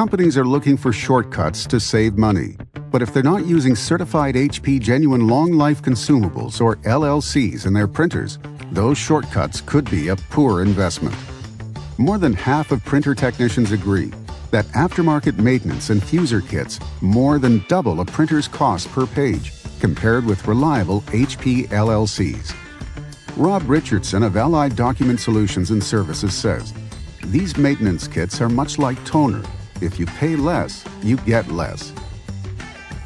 Companies are looking for shortcuts to save money. But if they're not using certified HP Genuine Long Life Consumables or LLCs in their printers, those shortcuts could be a poor investment. More than half of printer technicians agree that aftermarket maintenance and fuser kits more than double a printer's cost per page compared with reliable HP LLCs. Rob Richardson of Allied Document Solutions and Services says, "These maintenance kits are much like toner. If you pay less, you get less."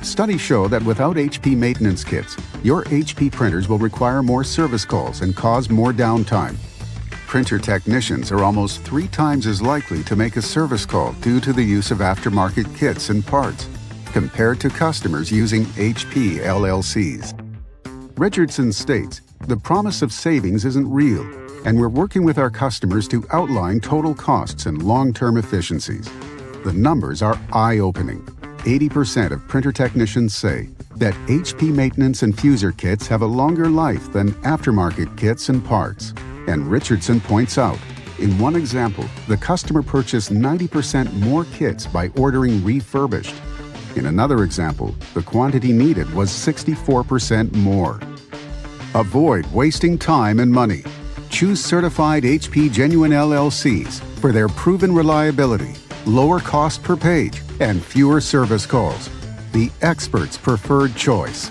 Studies show that without HP maintenance kits, your HP printers will require more service calls and cause more downtime. Printer technicians are almost 3 times as likely to make a service call due to the use of aftermarket kits and parts, compared to customers using HP LLCs. Richardson states, "The promise of savings isn't real, and we're working with our customers to outline total costs and long-term efficiencies." The numbers are eye-opening. 80% of printer technicians say that HP maintenance and fuser kits have a longer life than aftermarket kits and parts. And Richardson points out, in one example, the customer purchased 90% more kits by ordering refurbished. In another example, the quantity needed was 64% more. Avoid wasting time and money. Choose certified HP Genuine LLCs for their proven reliability, lower cost per page, and fewer service calls. The expert's preferred choice.